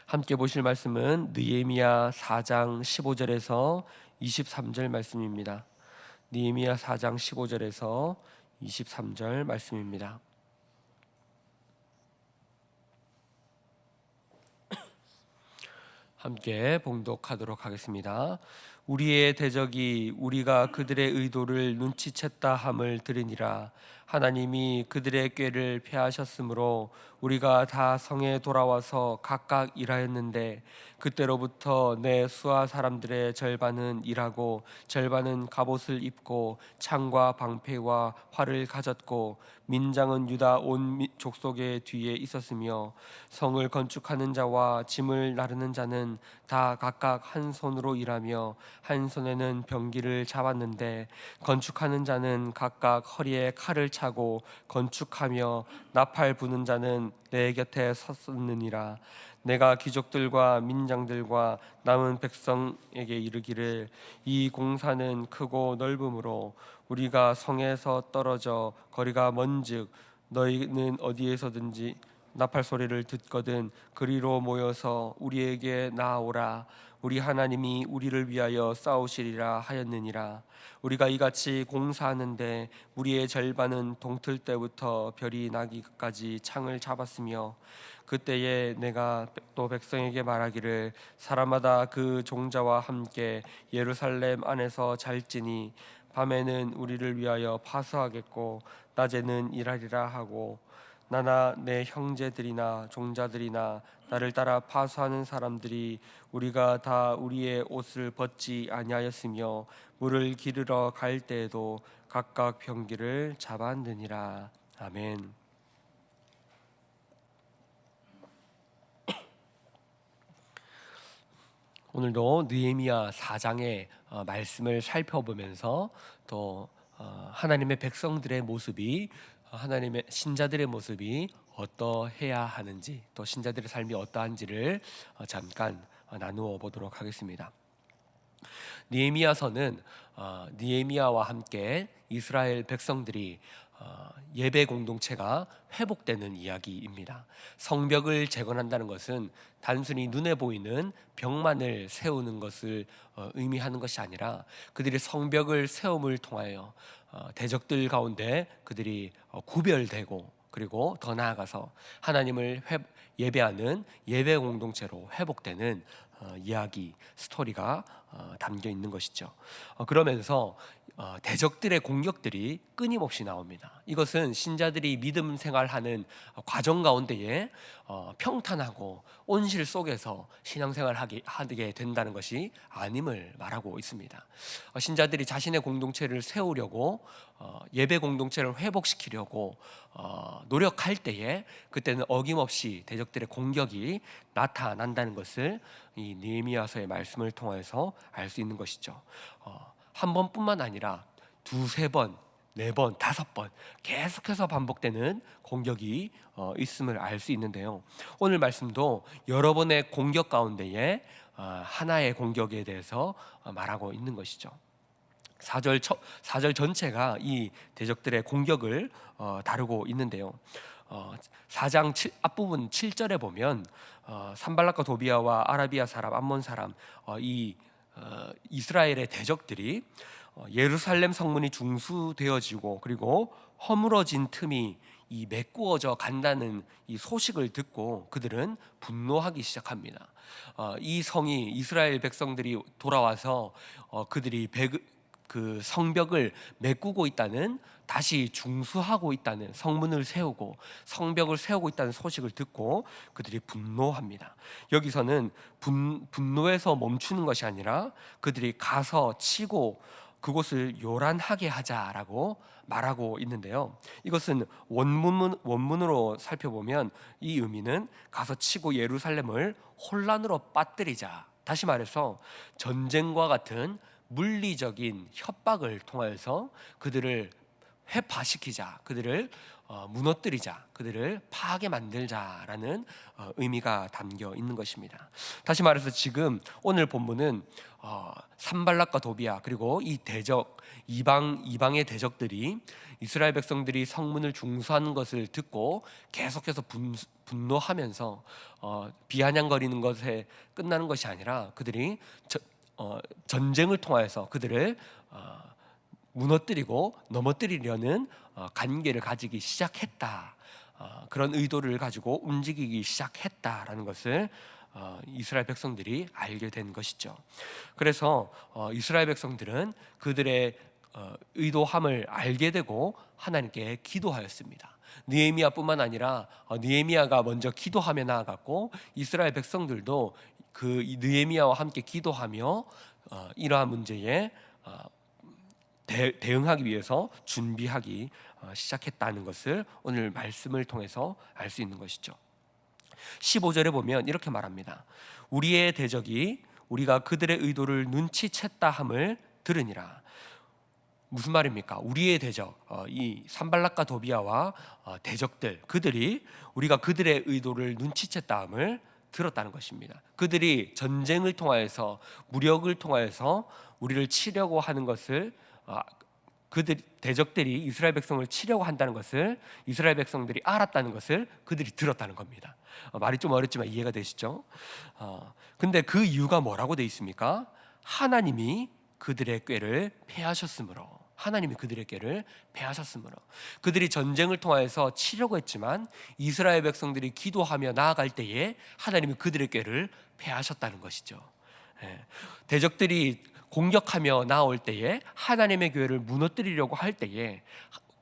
함께 보실 말씀은 느헤미야 4장 15절에서 23절 말씀입니다. 느헤미야 4장 15절에서 23절 말씀입니다. 함께 봉독하도록 하겠습니다. 우리의 대적이 우리가 그들의 의도를 눈치챘다 함을 들으니라. 하나님이 그들의 꾀를 패하셨으므로 우리가 다 성에 돌아와서 각각 일하였는데, 그때로부터 내 수하 사람들의 절반은 일하고 절반은 갑옷을 입고 창과 방패와 활을 가졌고, 민장은 유다 온 족속의 뒤에 있었으며, 성을 건축하는 자와 짐을 나르는 자는 다 각각 한 손으로 일하며 한 손에는 병기를 잡았는데, 건축하는 자는 각각 허리에 칼을 차고 건축하며 나팔 부는 자는 내 곁에 섰느니라. 내가 귀족들과 민장들과 남은 백성에게 이르기를, 이 공사는 크고 넓으므로 우리가 성에서 떨어져 거리가 먼즉 너희는 어디에서든지 나팔 소리를 듣거든 그리로 모여서 우리에게 나아오라. 우리 하나님이 우리를 위하여 싸우시리라 하였느니라. 우리가 이같이 공사하는데 우리의 절반은 동틀 때부터 별이 나기까지 창을 잡았으며, 그때에 내가 또 백성에게 말하기를, 사람마다 그 종자와 함께 예루살렘 안에서 잘지니 밤에는 우리를 위하여 파수하겠고 낮에는 일하리라 하고, 나나 내 형제들이나 종자들이나 나를 따라 파수하는 사람들이 우리가 다 우리의 옷을 벗지 아니하였으며 물을 기르러 갈 때에도 각각 병기를 잡았느니라. 아멘. 오늘도 느헤미야 4장의 말씀을 살펴보면서 또 하나님의 백성들의 모습이, 하나님의 신자들의 모습이 어떠해야 하는지, 또 신자들의 삶이 어떠한지를 잠깐 나누어 보도록 하겠습니다. 느헤미야서는 느헤미야와 함께 이스라엘 백성들이 예배 공동체가 회복되는 이야기입니다. 성벽을 재건한다는 것은 단순히 눈에 보이는 벽만을 세우는 것을 의미하는 것이 아니라, 그들이 성벽을 세움을 통하여 대적들 가운데 그들이 구별되고, 그리고 더 나아가서 하나님을 예배하는 예배 공동체로 회복되는 이야기, 스토리가 담겨 있는 것이죠. 그러면서 대적들의 공격들이 끊임없이 나옵니다. 이것은 신자들이 믿음 생활하는 과정 가운데에 평탄하고 온실 속에서 신앙생활하게 된다는 것이 아님을 말하고 있습니다. 신자들이 자신의 공동체를 세우려고, 예배 공동체를 회복시키려고 노력할 때에, 그때는 어김없이 대적들의 공격이 나타난다는 것을 이 느헤미야서의 말씀을 통해서 알 수 있는 것이죠. 한 번뿐만 아니라 두세 번, 네 번, 다섯 번 계속해서 반복되는 공격이 있음을 알 수 있는데요. 오늘 말씀도 여러 번의 공격 가운데에 하나의 공격에 대해서 말하고 있는 것이죠. 4절 전체가 이 대적들의 공격을 다루고 있는데요. 4장 앞부분 7절에 보면 산발락과 도비아와 아라비아 사람, 암몬 사람, 이스라엘의 대적들이 예루살렘 성문이 중수되어지고 그리고 허물어진 틈이 메꾸어져 간다는 이 소식을 듣고 그들은 분노하기 시작합니다. 이 성이, 이스라엘 백성들이 돌아와서 그들이 그 성벽을 메꾸고 있다는, 다시 중수하고 있다는, 성문을 세우고 성벽을 세우고 있다는 소식을 듣고 그들이 분노합니다. 여기서는 분노에서 멈추는 것이 아니라 그들이 가서 치고 그곳을 요란하게 하자라고 말하고 있는데요. 이것은 원문으로 살펴보면 이 의미는 가서 치고 예루살렘을 혼란으로 빠뜨리자, 다시 말해서 전쟁과 같은 물리적인 협박을 통하여서 그들을 회파시키자, 그들을 무너뜨리자, 그들을 파하게 만들자라는 의미가 담겨 있는 것입니다. 다시 말해서 지금 오늘 본문은 산발락과 도비아 그리고 이 대적 이방의 대적들이 이스라엘 백성들이 성문을 중수하는 것을 듣고 계속해서 분노하면서 비아냥거리는 것에 끝나는 것이 아니라 그들이 전쟁을 통하여서 그들을 무너뜨리고 넘어뜨리려는 관계를 가지기 시작했다. 그런 의도를 가지고 움직이기 시작했다라는 것을 이스라엘 백성들이 알게 된 것이죠. 그래서 이스라엘 백성들은 그들의 의도함을 알게 되고 하나님께 기도하였습니다. 느헤미야뿐만 아니라 느헤미야가 먼저 기도하며 나아갔고 이스라엘 백성들도 그 느헤미야와 함께 기도하며 이러한 문제에 대응하기 위해서 준비하기 시작했다는 것을 오늘 말씀을 통해서 알 수 있는 것이죠. 15절에 보면 이렇게 말합니다. 우리의 대적이 우리가 그들의 의도를 눈치챘다 함을 들으니라. 무슨 말입니까? 우리의 대적, 이 산발락과 도비아와 대적들, 그들이 우리가 그들의 의도를 눈치챘다 함을 들었다는 것입니다. 그들이 전쟁을 통하여서 무력을 통하여서 우리를 치려고 하는 것을 대적들이 이스라엘 백성을 치려고 한다는 것을 이스라엘 백성들이 알았다는 것을 그들이 들었다는 겁니다. 말이 좀 어렵지만 이해가 되시죠? 근데 그 이유가 뭐라고 되어 있습니까? 하나님이 그들의 꾀를 패하셨으므로, 하나님이 그들의 꾀를 패하셨으므로. 그들이 전쟁을 통하여서 치려고 했지만 이스라엘 백성들이 기도하며 나아갈 때에 하나님이 그들의 꾀를 패하셨다는 것이죠. 대적들이 공격하며 나올 때에 하나님의 교회를 무너뜨리려고 할 때에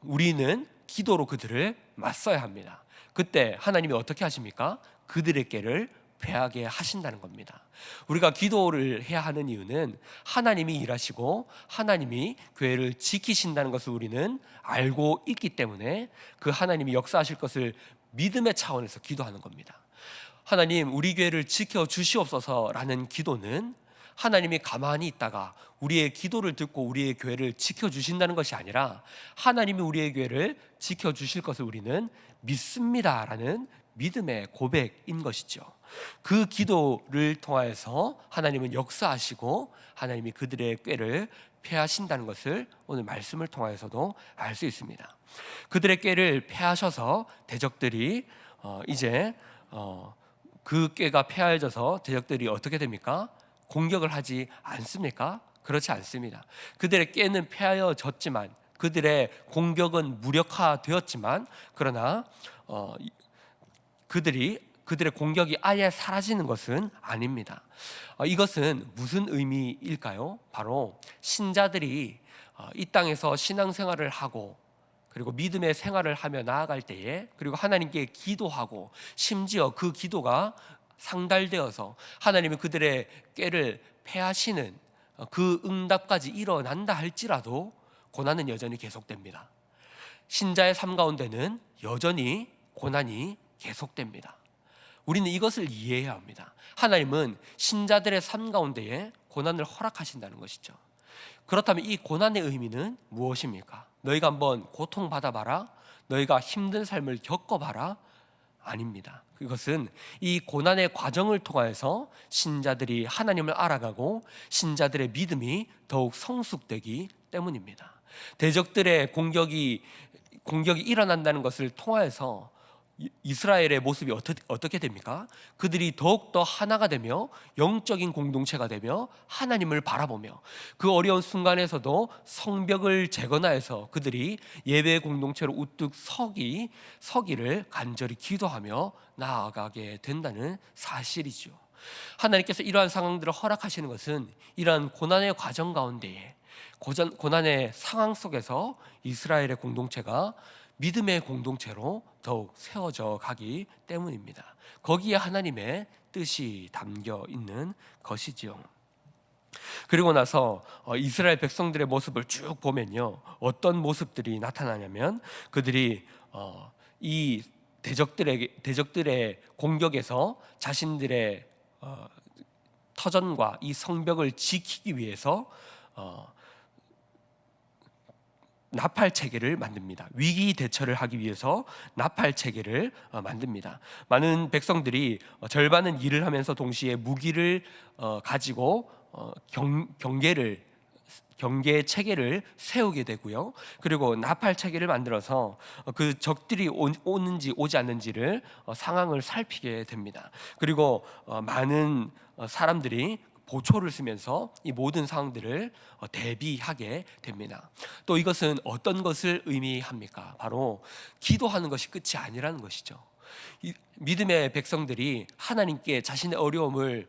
우리는 기도로 그들을 맞서야 합니다. 그때 하나님이 어떻게 하십니까? 그들의 꾀를 패하게 하신다는 겁니다. 우리가 기도를 해야 하는 이유는 하나님이 일하시고 하나님이 교회를 지키신다는 것을 우리는 알고 있기 때문에 그 하나님이 역사하실 것을 믿음의 차원에서 기도하는 겁니다. 하나님, 우리 교회를 지켜 주시옵소서라는 기도는 하나님이 가만히 있다가 우리의 기도를 듣고 우리의 교회를 지켜주신다는 것이 아니라 하나님이 우리의 교회를 지켜주실 것을 우리는 믿습니다라는 믿음의 고백인 것이죠. 그 기도를 통하여서 하나님은 역사하시고 하나님이 그들의 꾀를 패하신다는 것을 오늘 말씀을 통하여서도 알 수 있습니다. 그들의 꾀를 패하셔서 대적들이 이제 그 꾀가 패하여져서 대적들이 어떻게 됩니까? 공격을 하지 않습니까? 그렇지 않습니다. 그들의 꾀는 패하여졌지만 그들의 공격은 무력화되었지만 그러나 그들의 공격이 아예 사라지는 것은 아닙니다. 이것은 무슨 의미일까요? 바로 신자들이 이 땅에서 신앙생활을 하고 그리고 믿음의 생활을 하며 나아갈 때에 그리고 하나님께 기도하고 심지어 그 기도가 상달되어서 하나님이 그들의 꾀를 패하시는 그 응답까지 일어난다 할지라도 고난은 여전히 계속됩니다. 신자의 삶 가운데는 여전히 고난이 계속됩니다. 우리는 이것을 이해해야 합니다. 하나님은 신자들의 삶 가운데에 고난을 허락하신다는 것이죠. 그렇다면 이 고난의 의미는 무엇입니까? 너희가 한번 고통받아봐라, 너희가 힘든 삶을 겪어봐라? 아닙니다. 그것은 이 고난의 과정을 통하여서 신자들이 하나님을 알아가고 신자들의 믿음이 더욱 성숙되기 때문입니다. 대적들의 공격이 일어난다는 것을 통하여서 이스라엘의 모습이 어떻게 됩니까? 그들이 더욱더 하나가 되며 영적인 공동체가 되며 하나님을 바라보며 그 어려운 순간에서도 성벽을 재건하여서 그들이 예배 공동체로 우뚝 서기를 간절히 기도하며 나아가게 된다는 사실이죠. 하나님께서 이러한 상황들을 허락하시는 것은 이러한 고난의 과정 가운데에 고난의 상황 속에서 이스라엘의 공동체가 믿음의 공동체로 더욱 세워져 가기 때문입니다. 거기에 하나님의 뜻이 담겨 있는 것이지요. 그리고 나서 이스라엘 백성들의 모습을 쭉 보면요, 어떤 모습들이 나타나냐면 그들이 이 대적들의 공격에서 자신들의 터전과 이 성벽을 지키기 위해서 나팔 체계를 만듭니다. 위기 대처를 하기 위해서 나팔 체계를 만듭니다. 많은 백성들이 절반은 일을 하면서 동시에 무기를 가지고 경계 체계를 세우게 되고요. 그리고 나팔 체계를 만들어서 그 적들이 오는지 오지 않는지를 상황을 살피게 됩니다. 그리고 많은 사람들이 보초를 쓰면서 이 모든 상황들을 대비하게 됩니다. 또 이것은 어떤 것을 의미합니까? 바로 기도하는 것이 끝이 아니라는 것이죠. 이 믿음의 백성들이 하나님께 자신의 어려움을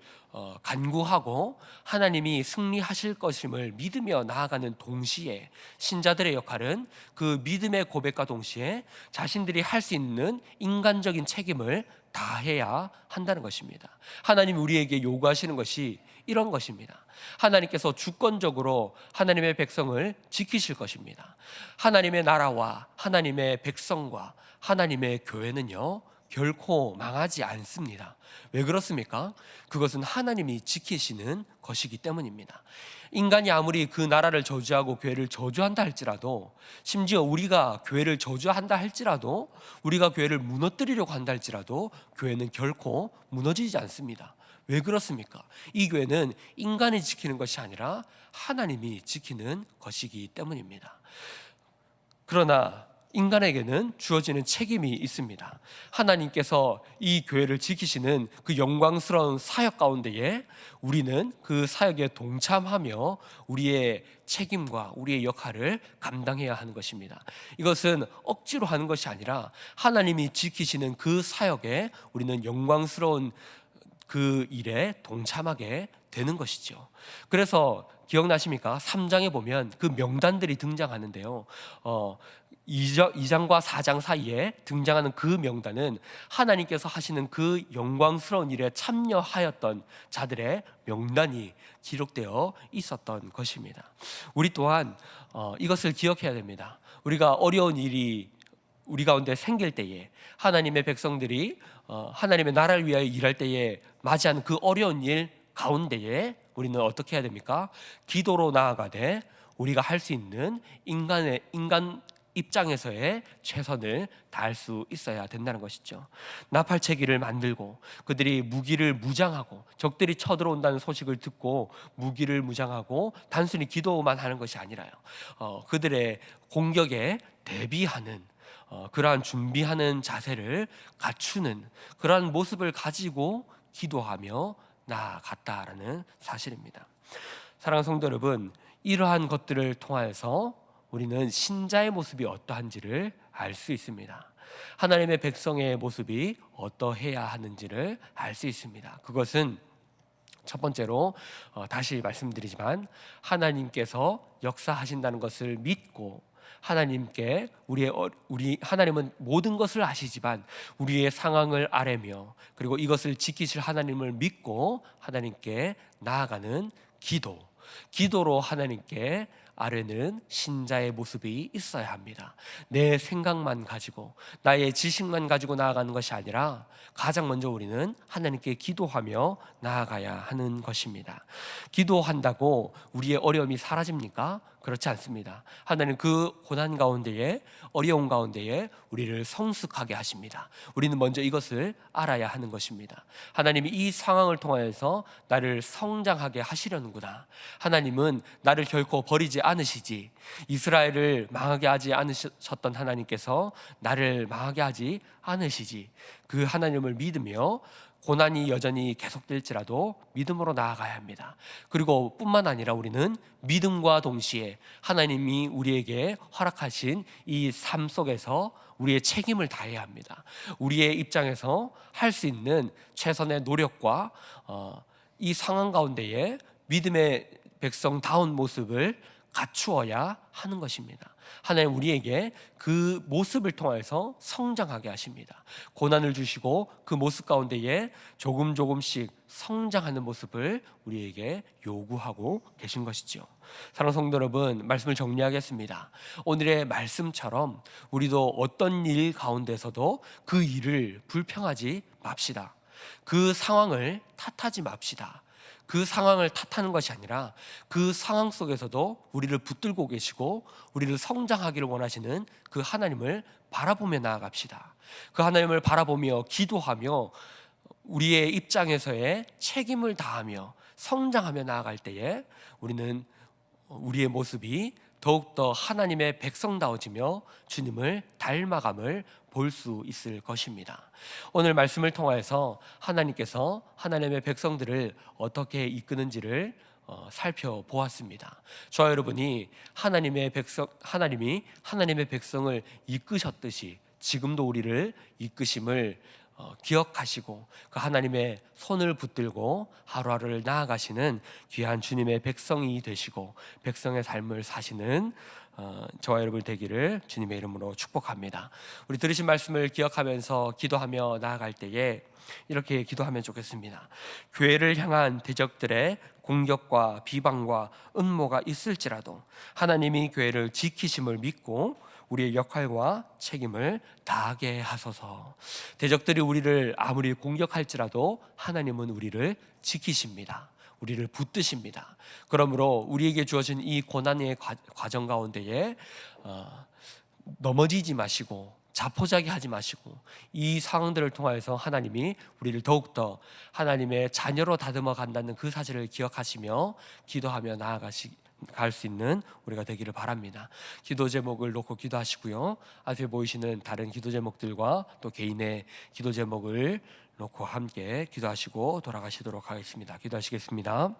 간구하고 하나님이 승리하실 것임을 믿으며 나아가는 동시에 신자들의 역할은 그 믿음의 고백과 동시에 자신들이 할 수 있는 인간적인 책임을 다해야 한다는 것입니다. 하나님이 우리에게 요구하시는 것이 이런 것입니다. 하나님께서 주권적으로 하나님의 백성을 지키실 것입니다. 하나님의 나라와 하나님의 백성과 하나님의 교회는요 결코 망하지 않습니다. 왜 그렇습니까? 그것은 하나님이 지키시는 것이기 때문입니다. 인간이 아무리 그 나라를 저주하고 교회를 저주한다 할지라도, 심지어 우리가 교회를 저주한다 할지라도, 우리가 교회를 무너뜨리려고 한다 할지라도 교회는 결코 무너지지 않습니다. 왜 그렇습니까? 이 교회는 인간이 지키는 것이 아니라 하나님이 지키는 것이기 때문입니다. 그러나 인간에게는 주어지는 책임이 있습니다. 하나님께서 이 교회를 지키시는 그 영광스러운 사역 가운데에 우리는 그 사역에 동참하며 우리의 책임과 우리의 역할을 감당해야 하는 것입니다. 이것은 억지로 하는 것이 아니라 하나님이 지키시는 그 사역에 우리는 영광스러운 그 일에 동참하게 되는 것이죠. 그래서 기억나십니까? 3장에 보면 그 명단들이 등장하는데요. 2장과 4장 사이에 등장하는 그 명단은 하나님께서 하시는 그 영광스러운 일에 참여하였던 자들의 명단이 기록되어 있었던 것입니다. 우리 또한 이것을 기억해야 됩니다. 우리가 어려운 일이 우리 가운데 생길 때에, 하나님의 백성들이 하나님의 나라를 위하여 일할 때에 맞이하는 그 어려운 일 가운데에 우리는 어떻게 해야 됩니까? 기도로 나아가되 우리가 할 수 있는 인간 입장에서의 최선을 다할 수 있어야 된다는 것이죠. 나팔체기를 만들고 그들이 무기를 무장하고, 적들이 쳐들어온다는 소식을 듣고 무기를 무장하고 단순히 기도만 하는 것이 아니라요, 그들의 공격에 대비하는 그러한 준비하는 자세를 갖추는 그러한 모습을 가지고 기도하며 나아갔다라는 사실입니다. 사랑하는 성도 여러분, 이러한 것들을 통하여서 우리는 신자의 모습이 어떠한지를 알 수 있습니다. 하나님의 백성의 모습이 어떠해야 하는지를 알 수 있습니다. 그것은 첫 번째로 다시 말씀드리지만 하나님께서 역사하신다는 것을 믿고, 하나님께 하나님은 모든 것을 아시지만 우리의 상황을 아뢰며, 그리고 이것을 지키실 하나님을 믿고 하나님께 나아가는 기도로 하나님께 아뢰는 신자의 모습이 있어야 합니다. 내 생각만 가지고, 나의 지식만 가지고 나아가는 것이 아니라 가장 먼저 우리는 하나님께 기도하며 나아가야 하는 것입니다. 기도한다고 우리의 어려움이 사라집니까? 그렇지 않습니다. 하나님 그 고난 가운데에, 어려운 가운데에 우리를 성숙하게 하십니다. 우리는 먼저 이것을 알아야 하는 것입니다. 하나님이 이 상황을 통하여서 나를 성장하게 하시려는구나. 하나님은 나를 결코 버리지 않으시지, 이스라엘을 망하게 하지 않으셨던 하나님께서 나를 망하게 하지 않으시지, 그 하나님을 믿으며 고난이 여전히 계속될지라도 믿음으로 나아가야 합니다. 그리고 뿐만 아니라 우리는 믿음과 동시에 하나님이 우리에게 허락하신 이 삶 속에서 우리의 책임을 다해야 합니다. 우리의 입장에서 할 수 있는 최선의 노력과 이 상황 가운데에 믿음의 백성다운 모습을 갖추어야 하는 것입니다. 하나님 우리에게 그 모습을 통해서 성장하게 하십니다. 고난을 주시고 그 모습 가운데에 조금씩 성장하는 모습을 우리에게 요구하고 계신 것이죠. 사랑하는 성도 여러분, 말씀을 정리하겠습니다. 오늘의 말씀처럼 우리도 어떤 일 가운데서도 그 일을 불평하지 맙시다. 그 상황을 탓하지 맙시다. 그 상황을 탓하는 것이 아니라 그 상황 속에서도 우리를 붙들고 계시고 우리를 성장하기를 원하시는 그 하나님을 바라보며 나아갑시다. 그 하나님을 바라보며 기도하며 우리의 입장에서의 책임을 다하며 성장하며 나아갈 때에 우리는 우리의 모습이 더욱더 하나님의 백성다워지며 주님을 닮아감을 볼 수 있을 것입니다. 오늘 말씀을 통하여서 하나님께서 하나님의 백성들을 어떻게 이끄는지를 살펴보았습니다. 저와 여러분이 하나님이 하나님의 백성을 이끄셨듯이 지금도 우리를 이끄심을 기억하시고 그 하나님의 손을 붙들고 하루하루를 나아가시는 귀한 주님의 백성이 되시고 백성의 삶을 사시는 저와 여러분 되기를 주님의 이름으로 축복합니다. 우리 들으신 말씀을 기억하면서 기도하며 나아갈 때에 이렇게 기도하면 좋겠습니다. 교회를 향한 대적들의 공격과 비방과 음모가 있을지라도 하나님이 교회를 지키심을 믿고 우리의 역할과 책임을 다하게 하소서. 대적들이 우리를 아무리 공격할지라도 하나님은 우리를 지키십니다. 우리를 붙드십니다. 그러므로 우리에게 주어진 이 고난의 과정 가운데에 넘어지지 마시고 자포자기 하지 마시고 이 상황들을 통하여서 하나님이 우리를 더욱더 하나님의 자녀로 다듬어 간다는 그 사실을 기억하시며 기도하며 갈 수 있는 우리가 되기를 바랍니다. 기도 제목을 놓고 기도하시고요, 앞에 보이시는 다른 기도 제목들과 또 개인의 기도 제목을 놓고 함께 기도하시고 돌아가시도록 하겠습니다. 기도하시겠습니다.